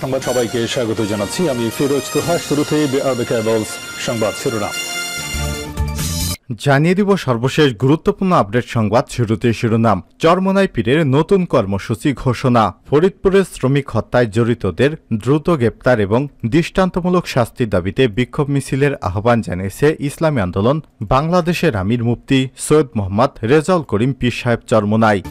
সংবাদ সবাইকে স্বাগত জানাচ্ছি। আমি ফিরোজ তোহা। শুরুতে সংবাদ শিরোনাম জানিয়ে দিব সর্বশেষ গুরুত্বপূর্ণ আপডেট সংবাদ। শুরুতে শিরোনাম। চরমোনাই পীরের নতুন কর্মসূচি ঘোষণা। ফরিদপুরের শ্রমিক হত্যায় জড়িতদের দ্রুত গ্রেপ্তার এবং দৃষ্টান্তমূলক শাস্তির দাবিতে বিক্ষোভ মিছিলের আহ্বান জানিয়েছে ইসলামী আন্দোলন বাংলাদেশের আমির মুফতি সৈয়দ মোহাম্মদ রেজাউল করিম পীর সাহেব চরমোনাই।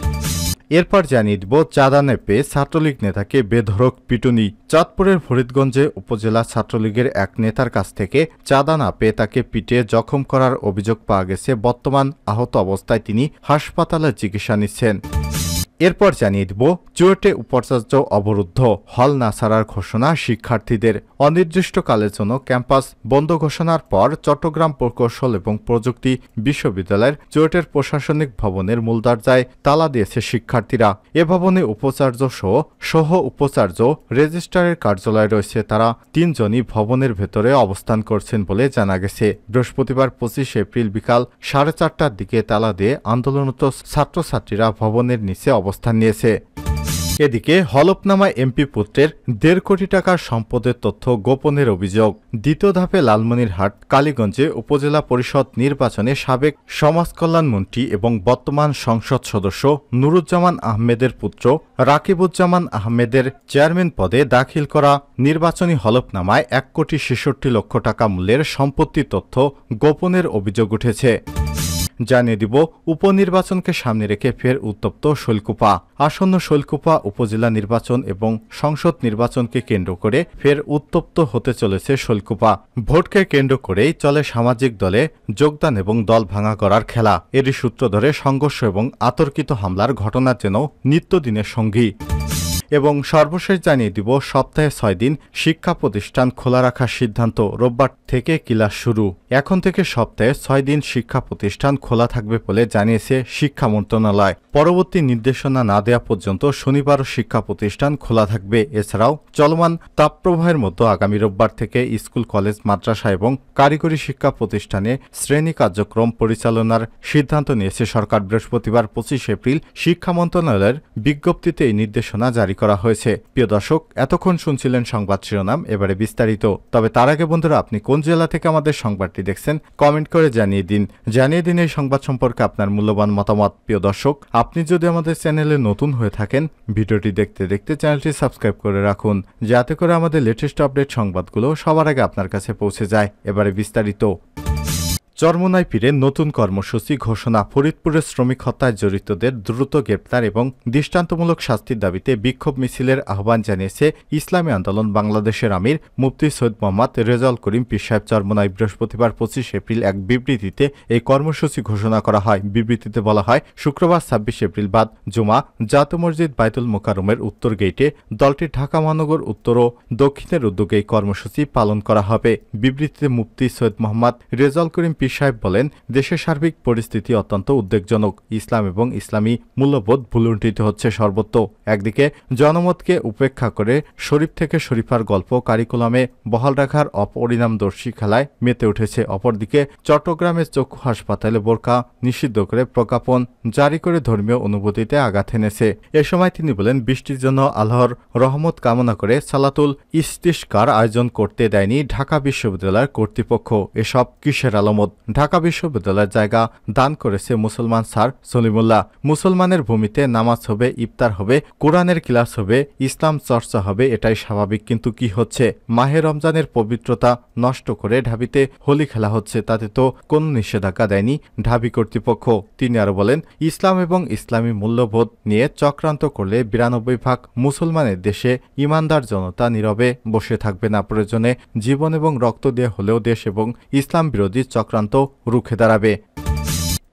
এরপর জানিয়ে দিব চাঁদা পেয়ে ছাত্রলীগ নেতাকে বেধড়ক পিটুনি। চাঁদপুরের ফরিদগঞ্জে উপজেলা ছাত্রলীগের এক নেতার কাছ থেকে চাঁদা না পেয়ে তাকে পিটিয়ে জখম করার অভিযোগ পাওয়া গেছে। বর্তমান আহত অবস্থায় তিনি হাসপাতালে চিকিৎসা নিচ্ছেন। এরপর জানিয়ে দিব চুয়েটে উপাচার্য অবরুদ্ধ, হল না ছাড়ার ঘোষণা শিক্ষার্থীদের। অনির্দিষ্টকালের জন্য ক্যাম্পাস বন্ধ ঘোষণার পর চট্টগ্রাম প্রকৌশল এবং প্রযুক্তি বিশ্ববিদ্যালয়ের চুয়েটের প্রশাসনিক ভবনের মূল দরজায় তালা দিয়েছে শিক্ষার্থীরা। এ ভবনে উপাচার্য সহ উপাচার্য রেজিস্ট্রারের কার্যালয় রয়েছে। তারা তিনজনই ভবনের ভেতরে অবস্থান করছেন বলে জানা গেছে। বৃহস্পতিবার 25 এপ্রিল বিকাল 4:30টার দিকে তালা দিয়ে আন্দোলনরত ছাত্রছাত্রীরা ভবনের নিচে অবস্থান নিয়েছে। এদিকে হলফনামায় এমপি পুত্রের 1.5 কোটি টাকার সম্পদের তথ্য গোপনের অভিযোগ। দ্বিতীয় ধাপে লালমনিরহাট কালীগঞ্জে উপজেলা পরিষদ নির্বাচনে সাবেক সমাজকল্যাণমন্ত্রী এবং বর্তমান সংসদ সদস্য নুরুজ্জামান আহমেদের পুত্র রাকিবুজ্জামান আহমেদের চেয়ারম্যান পদে দাখিল করা নির্বাচনী হলফনামায় 1,66,00,000 টাকা মূল্যের সম্পত্তি তথ্য গোপনের অভিযোগ উঠেছে। জানিয়ে দিব উপনির্বাচনকে সামনে রেখে ফের উত্তপ্ত শৈলকুপা। আসন্ন শৈলকুপা উপজেলা নির্বাচন এবং সংসদ নির্বাচনকে কেন্দ্র করে ফের উত্তপ্ত হতে চলেছে শৈলকুপা। ভোটকে কেন্দ্র করেই চলে সামাজিক দলে যোগদান এবং দল ভাঙা করার খেলা। এরই সূত্র ধরে সংঘর্ষ এবং আতর্কিত হামলার ঘটনা যেন নিত্যদিনের সঙ্গী। এবং সর্বশেষ জানিয়ে দিব সপ্তাহে 6 দিন শিক্ষা প্রতিষ্ঠান খোলা রাখার সিদ্ধান্ত। রোববার থেকে ক্লাস শুরু। এখন থেকে সপ্তাহে 6 দিন শিক্ষা প্রতিষ্ঠান খোলা থাকবে বলে জানিয়েছে শিক্ষা মন্ত্রণালয়। পরবর্তী নির্দেশনা না দেওয়া পর্যন্ত শনিবারও শিক্ষা প্রতিষ্ঠান খোলা থাকবে। এছাড়াও চলমান তাপপ্রবাহের মধ্যে আগামী রোববার থেকে স্কুল, কলেজ, মাদ্রাসা এবং কারিগরি শিক্ষা প্রতিষ্ঠানে শ্রেণী কার্যক্রম পরিচালনার সিদ্ধান্ত নিয়েছে সরকার। বৃহস্পতিবার 25 এপ্রিল শিক্ষা মন্ত্রণালয়ের বিজ্ঞপ্তিতে এই নির্দেশনা জারি করা হয়েছে। প্রিয় দর্শক, এতক্ষণ শুনছিলেন সংবাদ শিরোনাম, এবারে বিস্তারিত। তবে তার আগে বন্ধুরা, আপনি কোন জেলা থেকে আমাদের সংবাদটি দেখছেন কমেন্ট করে জানিয়ে দিন এই সংবাদ সম্পর্কে আপনার মূল্যবান মতামত। প্রিয় দর্শক, আপনি যদি আমাদের চ্যানেলে নতুন হয়ে থাকেন, ভিডিওটি দেখতে দেখতে চ্যানেলটি সাবস্ক্রাইব করে রাখুন, যাতে করে আমাদের লেটেস্ট আপডেট সংবাদগুলো সবার আগে আপনার কাছে পৌঁছে যায়। এবারে বিস্তারিত। চরমোনাই পীরের নতুন কর্মসূচি ঘোষণা। ফরিদপুরের শ্রমিক হত্যায় জড়িতদের দ্রুত গ্রেপ্তার এবং দৃষ্টান্তমূলক শাস্তির দাবিতে বিক্ষোভ মিছিলের আহ্বান জানিয়েছে ইসলামী আন্দোলন বাংলাদেশের আমির মুফতি সৈয়দ মোহাম্মদ রেজাউল করিম পীর সাহেব চরমোনাই। বৃহস্পতিবার 25 এপ্রিল এক বিবৃতিতে এই কর্মসূচি ঘোষণা করা হয়। বিবৃতিতে বলা হয়, শুক্রবার 26 এপ্রিল বাদ জুমা জাতীয় মসজিদ বাইতুল মোকাররমের উত্তর গেইটে দলটি ঢাকা মহানগর উত্তর ও দক্ষিণের উদ্যোগে এই কর্মসূচি পালন করা হবে। বিবৃতিতে মুফতি সৈয়দ মোহাম্মদ রেজাউল করিম পীর সাহেব বলেন, দেশের সার্বিক পরিস্থিতি অত্যন্ত উদ্বেগজনক। ইসলাম এবং ইসলামী মূল্যবোধ ভুলুণ্ঠিত হচ্ছে সর্বত্র। একদিকে জনমতকে উপেক্ষা করে শরীফ থেকে শরীফার গল্প কারিকুলামে বহাল রাখার অপরিণামদর্শী খেলায় মেতে উঠেছে। অপরদিকে চট্টগ্রামের চক্ষু হাসপাতালে বোরকা নিষিদ্ধ করে প্রজ্ঞাপন জারি করে ধর্মীয় অনুভূতিতে আঘাত এনেছে। এ সময় তিনি বলেন, বৃষ্টির জন্য আল্লাহর রহমত কামনা করে সালাতুল ইস্তিসকার আয়োজন করতে দেয়নি ঢাকা বিশ্ববিদ্যালয়ের কর্তৃপক্ষ। এসব কিসের আলামত? ঢাকা বিশ্ববিদ্যালয়ের জায়গা দান করেছে মুসলমান স্যার সলিমুল্লাহ। মুসলমানের ভূমিতে নামাজ হবে, ইফতার হবে, কোরআনের ক্লাস হবে, ইসলাম চর্চা হবে, এটাই স্বাভাবিক। কিন্তু কি হচ্ছে? মাহে রমজানের পবিত্রতা নষ্ট করে ঢাবিতে হোলি খেলা হচ্ছে। তাতে তো কোন নিষেধাজ্ঞা দেয়নি ঢাবি কর্তৃপক্ষ। তিনি আরো বলেন, ইসলাম এবং ইসলামী মূল্যবোধ নিয়ে চক্রান্ত করলে 92% মুসলমানের দেশে ইমানদার জনতা নীরবে বসে থাকবে না। প্রয়োজনে জীবন এবং রক্ত দিয়ে হলেও দেশ এবং ইসলাম বিরোধী চক্রান্ত রুখে দাঁড়াবে।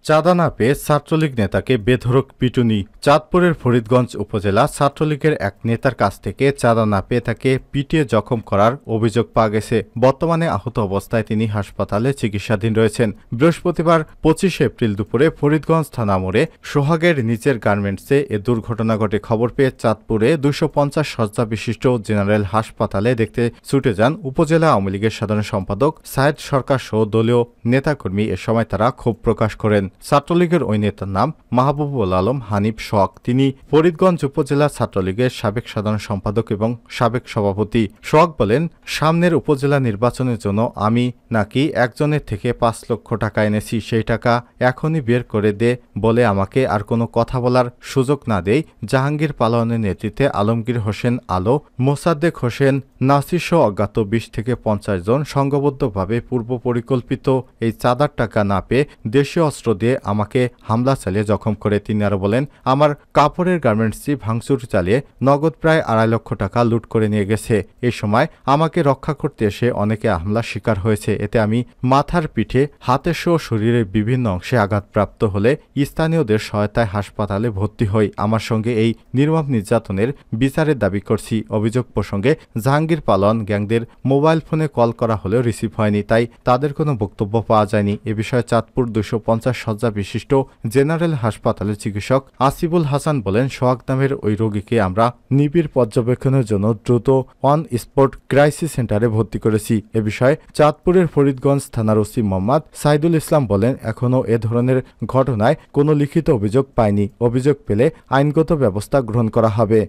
চাঁদা না পেয়ে ছাত্রলীগ নেতাকে বেধড়ক পিটুনি। চাঁদপুরের ফরিদগঞ্জ উপজেলা ছাত্রলীগের এক নেতার কাছ থেকে চাঁদা না পেয়ে তাকে পিটিয়ে জখম করার অভিযোগ পাওয়া গেছে। বর্তমানে আহত অবস্থায় তিনি হাসপাতালে চিকিৎসাধীন রয়েছেন। বৃহস্পতিবার 25 এপ্রিল দুপুরে ফরিদগঞ্জ থানা মোড়ে সোহাগের নিচের গার্মেন্টসে এ দুর্ঘটনা ঘটে। খবর পেয়ে চাঁদপুরে 250 শয্যা বিশিষ্ট জেনারেল হাসপাতালে দেখতে ছুটে যান উপজেলা আওয়ামী লীগের সাধারণ সম্পাদক সায়েদ সরকার সহ দলীয় নেতাকর্মী। এ সময় তারা ক্ষোভ প্রকাশ করেন। ছাত্রলীগের ওই নেতার নাম মাহবুবুল আলম হানিফ সোহাগ। তিনি ফরিদগঞ্জ উপজেলা ছাত্রলীগের সাবেক সাধারণ সম্পাদক এবং সাবেক সভাপতি। সোহাগ বলেন, সামনের উপজেলা নির্বাচনের জন্য আমি নাকি একজনের থেকে ৫ লক্ষ টাকা এনেছি, সেই টাকা এখনই বের করে দে বলে আমাকে আর কোনো কথা বলার সুযোগ না দেয় জাহাঙ্গীর পালোয়ানের নেতৃত্বে আলমগীর হোসেন আলো, মোসাদ্দেক হোসেন নাসির সহ অজ্ঞাত ২০ থেকে ৫০ জন সংঘবদ্ধভাবে পূর্ব পরিকল্পিত এই চাঁদার টাকা না পেয়ে দেশীয় অস্ত্র দিয়ে আমাকে হামলা চালিয়ে জখম করে। তিনি আরও বলেন, আমার কাপড়ের গার্মেন্টসটি ভাঙচুর চালিয়ে নগদ প্রায় ২.৫ লক্ষ টাকা লুট করে নিয়ে গেছে। এই সময় আমাকে রক্ষা করতে এসে অনেকে হামলার শিকার হয়েছে। এতে আমি মাথার, পিঠে, হাতের সহ শরীরের বিভিন্ন অংশে আঘাতপ্রাপ্ত হলে স্থানীয়দের সহায়তায় হাসপাতালে ভর্তি হই। আমার সঙ্গে এই নির্মম নির্যাতনের বিচারের দাবি করছি। অভিযোগ প্রসঙ্গে জাহাঙ্গীর পালোয়ান গ্যাংদের মোবাইল ফোনে কল করা হলেও রিসিভ হয়নি, তাই তাদের কোনো বক্তব্য পাওয়া যায়নি। এ বিষয়ে চাঁদপুর ২৫০ শয্যা বিশিষ্ট জেনারেল হাসপাতালের চিকিৎসক আসিফুল হাসান বলেন, সোহাগ নামের ওই রোগীকে আমরা নিবিড় পর্যবেক্ষণের জন্য দ্রুত অন স্পট ক্রাইসিস সেন্টারে ভর্তি করেছি। এ বিষয়ে চাঁদপুরের ফরিদগঞ্জ থানার ওসি মোহাম্মদ সাইদুল ইসলাম বলেন, এখনও এ ধরনের ঘটনায় কোনো লিখিত অভিযোগ পায়নি। অভিযোগ পেলে আইনগত ব্যবস্থা গ্রহণ করা হবে।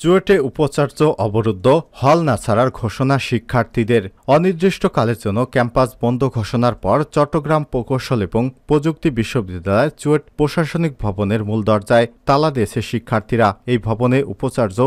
চুয়েটে উপাচার্য অবরুদ্ধ, হল না ছাড়ার ঘোষণা শিক্ষার্থীদের। অনির্দিষ্টকালের জন্য ক্যাম্পাস বন্ধ ঘোষণার পর চট্টগ্রাম প্রকৌশল এবং প্রযুক্তি বিশ্ববিদ্যালয় চুয়েট প্রশাসনিক ভবনের মূল দরজায় তালা দিয়েছে শিক্ষার্থীরা। এই ভবনে উপাচার্য,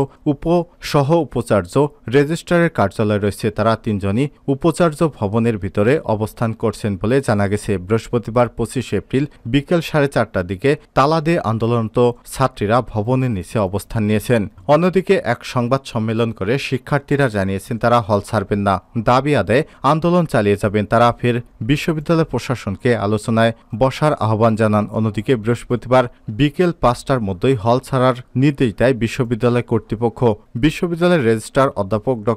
সহ উপাচার্য, রেজিস্ট্রারের কার্যালয় রয়েছে। তারা ৩ জনই উপাচার্য ভবনের ভিতরে অবস্থান করছেন বলে জানা গেছে। বৃহস্পতিবার ২৫ এপ্রিল বিকেল ৪:৩০টার দিকে তালা দিয়ে আন্দোলনরত ছাত্রীরা ভবনের নিচে অবস্থান নিয়েছেন। অন্যদিকে এক সংবাদ সম্মেলন করে শিক্ষার্থীরা জানিয়েছেন তারা হল ছাড়বেন না, দাবি আদায়ে আন্দোলন চালিয়ে যাবেন। তারা ফের বিশ্ববিদ্যালয় প্রশাসনকে আলোচনায় বসার আহ্বান জানান। অন্যদিকে বৃহস্পতিবার বিকেল ৫টার মধ্যেই হল ছাড়ার নির্দেশ দেয় বিশ্ববিদ্যালয় কর্তৃপক্ষ। বিশ্ববিদ্যালয়ের রেজিস্ট্রার অধ্যাপক ড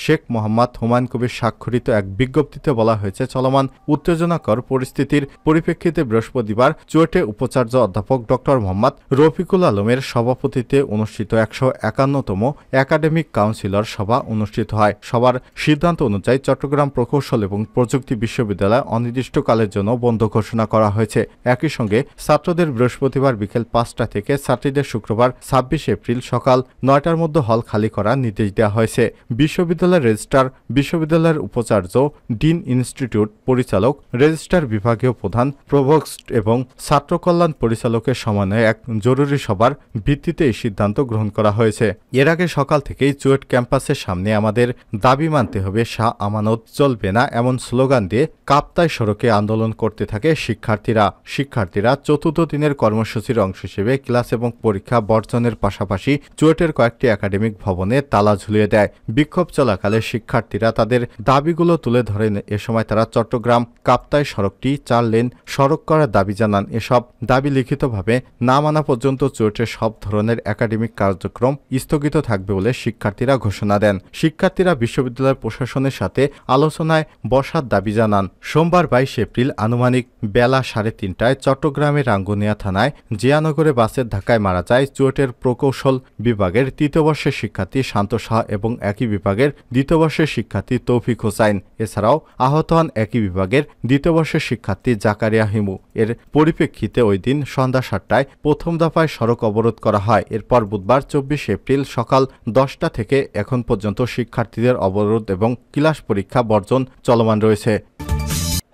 শেখ মোহাম্মদ হুমায়ুন কবির স্বাক্ষরিত এক বিজ্ঞপ্তিতে বলা হয়েছে, চলমান উত্তেজনাকর পরিস্থিতির পরিপ্রেক্ষিতে বৃহস্পতিবার চুয়েটে উপাচার্য অধ্যাপক ড মোহাম্মদ রফিকুল আলমের সভাপতিত্বে অনুষ্ঠিত ১৫১তম একাডেমিক কাউন্সিলর সভা অনুষ্ঠিত হয়। সবার সিদ্ধান্ত অনুযায়ী চট্টগ্রাম প্রকৌশল এবং প্রযুক্তি বিশ্ববিদ্যালয় অনির্দিষ্টকালের জন্য বন্ধ ঘোষণা করা হয়েছে। একই সঙ্গে ছাত্রদের বৃহস্পতিবার বিকেল ৫টা থেকে ছাত্রীদের শুক্রবার ২৬ এপ্রিল সকাল ৯টার মধ্যে হল খালি করার নির্দেশ দেওয়া হয়েছে। বিশ্ববিদ্যালয়ের রেজিস্ট্রার, বিশ্ববিদ্যালয়ের উপাচার্য, ডিন, ইনস্টিটিউট পরিচালক, রেজিস্ট্রার বিভাগীয় প্রধান, প্রভোস্ট এবং ছাত্র কল্যাণ পরিচালকের সমন্বয়ে এক জরুরি সভার ভিত্তিতে এই সিদ্ধান্ত গ্রহণ করা হয়েছে। এর আগে সকাল থেকেই চুয়েট ক্যাম্পাসের সামনে আমাদের দাবি মানতে হবে, শাহ আমানত চলবে না এমন স্লোগান দিয়ে কাপ্তাই সড়কে আন্দোলন করতে থাকে শিক্ষার্থীরা চতুর্থ দিনের কর্মসূচির অংশ হিসেবে ক্লাস এবং পরীক্ষা বর্জনের পাশাপাশি চুয়েটের কয়েকটি একাডেমিক ভবনে তালা ঝুলিয়ে দেয়। বিক্ষোভ চলাকালে শিক্ষার্থীরা তাদের দাবিগুলো তুলে ধরেন। এ সময় তারা চট্টগ্রাম কাপ্তাই সড়কটি ৪ লেন সড়ক করার দাবি জানান। এসব দাবি লিখিতভাবে না মানা পর্যন্ত চুয়েটের সব ধরনের একাডেমিক কার্যক্রম স্থগিত থাকবে বলে শিক্ষার্থীরা ঘোষণা দেন। শিক্ষার্থীরা বিশ্ববিদ্যালয় প্রশাসনের সাথে আলোচনায় বসার দাবি জানান। সোমবার ২২ এপ্রিল আনুমানিক বেলা ৩:৩০টায় চট্টগ্রামের রাঙ্গুনিয়া থানায় জিয়ানগরে বাসের ধাক্কায় মারা যায় চুয়েটের প্রকৌশল বিভাগের ৩য় বর্ষের শিক্ষার্থী শান্ত শাহ এবং একই বিভাগের ২য় বর্ষের শিক্ষার্থী তৌফিক হোসাইন। এছাড়াও আহত হন একই বিভাগের ২য় বর্ষের শিক্ষার্থী জাকারিয়া হিমু। এর পরিপ্রেক্ষিতে ওই দিন সন্ধ্যা ৭টায় প্রথম দফায় সড়ক অবরোধ করা হয়। এরপর বুধবার ২৪ এপ্রিল সকাল ১০টা থেকে এখন পর্যন্ত শিক্ষার্থীদের অবরোধ এবং ক্লাস পরীক্ষা বর্জন চলমান রয়েছে।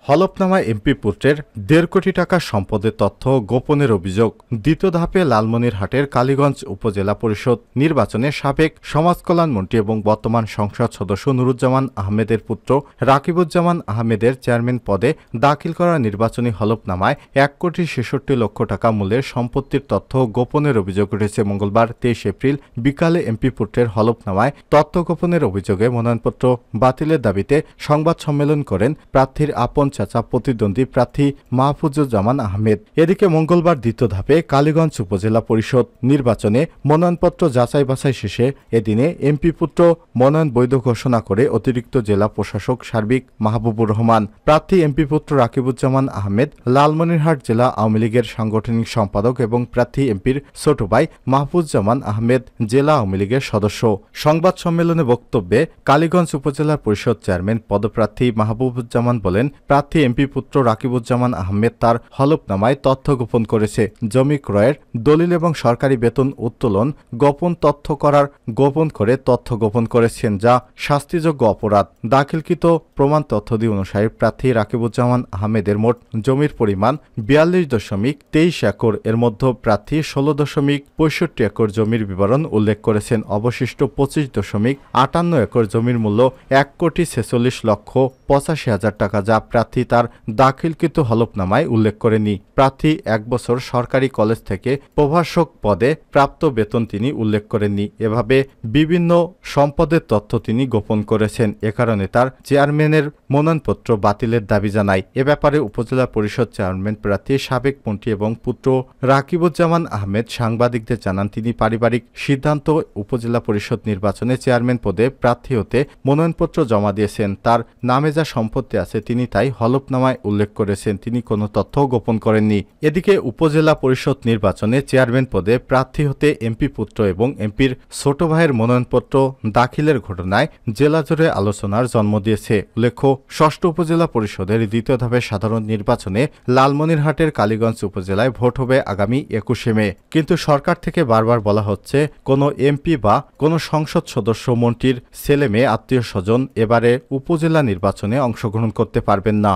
হলফনামায় এমপি পুত্রের ১.৫ কোটি টাকা সম্পদের তথ্য গোপনের অভিযোগ। দ্বিতীয় ধাপে লালমনিরহাটের কালীগঞ্জ উপজেলা পরিষদ নির্বাচনে সাবেক সমাজকল্যাণমন্ত্রী এবং বর্তমান সংসদ সদস্য নুরুজ্জামান আহমেদের পুত্র রাকিবুজ্জামান আহমেদের চেয়ারম্যান পদে দাখিল করা নির্বাচনী হলফনামায় ১,৬৬,০০,০০০ টাকা মূল্যের সম্পত্তির তথ্য গোপনের অভিযোগ উঠেছে। মঙ্গলবার ২৩ এপ্রিল বিকালে এমপি পুত্রের হলফনামায় তথ্য গোপনের অভিযোগে মনোনয়নপত্র বাতিলের দাবিতে সংবাদ সম্মেলন করেন প্রার্থীর আপন চাচা প্রতিদ্বন্দ্বী প্রার্থী মাহফুজুজ্জামান আহমেদ। এদিকে মঙ্গলবার দ্বিতীয় ধাপে কালীগঞ্জ উপজেলা পরিষদ নির্বাচনে মনোনয়নপত্র যাচাই বাছাই শেষে এদিনে এমপি পুত্র মনোনয়ন বৈধ ঘোষণা করে অতিরিক্ত জেলা প্রশাসক সার্বিক মাহবুবুর রহমান। প্রার্থী এমপি পুত্র রাকিবুজ্জামান আহমেদ লালমনিরহাট জেলা আওয়ামী লীগের সাংগঠনিক সম্পাদক এবং প্রার্থী এমপির ছোট ভাই মাহফুজ্জামান আহমেদ জেলা আওয়ামী লীগের সদস্য। সংবাদ সম্মেলনে বক্তব্যে কালীগঞ্জ উপজেলা পরিষদ চেয়ারম্যান পদপ্রার্থী মাহবুবুজ্জামান বলেন, প্রার্থী প্রার্থী এমপি পুত্র রাকিবুজ্জামান আহমেদ তার হলফনামায় তথ্য গোপন করেছে। জমি ক্রয়ের দলিল এবং সরকারি বেতন উত্তোলন গোপন করে তথ্য গোপন করেছেন, যা শাস্তিযোগ্য অপরাধ। দাখিলকৃত প্রমাণ তথ্যাদি অনুসারে প্রার্থী রাকিবুজ্জামান আহমেদের মোট জমির পরিমাণ 42.23 একর। এর মধ্যে প্রার্থী 16.65 একর জমির বিবরণ উল্লেখ করেছেন। অবশিষ্ট 25.58 একর জমির মূল্য 1,46,85,000 টাকা, যা প্রার্থী তার দাখিলকৃত হলফনামায় উল্লেখ করেনি। প্রার্থী 1 বছর সরকারি কলেজ থেকে প্রভাষক পদে প্রাপ্ত বেতন তিনি উল্লেখ করেননি। এভাবে বিভিন্ন সম্পদের তথ্য তিনি গোপন করেছেন। এ কারণে তার চেয়ারম্যানের মনোনয়নপত্র বাতিলের দাবি জানায়। এ ব্যাপারে উপজেলা পরিষদ চেয়ারম্যান প্রার্থী সাবেক মন্ত্রী এবং পুত্র রাকিবুজ্জামান আহমেদ সাংবাদিকদের জানান, তিনি পারিবারিক সিদ্ধান্ত উপজেলা পরিষদ নির্বাচনে চেয়ারম্যান পদে প্রার্থী হতে মনোনয়নপত্র জমা দিয়েছেন। তার নামে যা সম্পত্তি আছে তিনি তাই হলফনামায় উল্লেখ করেছেন। তিনি কোনো তথ্য গোপন করেননি। এদিকে উপজেলা পরিষদ নির্বাচনে চেয়ারম্যান পদে প্রার্থী হতে এমপি পুত্র এবং এমপির ছোট ভাইয়ের মনোনয়নপত্র দাখিলের ঘটনায় জেলা জুড়ে আলোচনার জন্ম দিয়েছে। উল্লেখ্য, 6ষ্ঠ উপজেলা পরিষদের দ্বিতীয় ধাপের সাধারণ নির্বাচনে লালমনিরহাটের কালীগঞ্জ উপজেলায় ভোট হবে আগামী 21 মে। কিন্তু সরকার থেকে বারবার বলা হচ্ছে, কোনো এমপি বা কোনো সংসদ সদস্য, মন্ত্রীর ছেলে মেয়ে, আত্মীয় স্বজন এবারে উপজেলা নির্বাচনে অংশগ্রহণ করতে পারবেন না।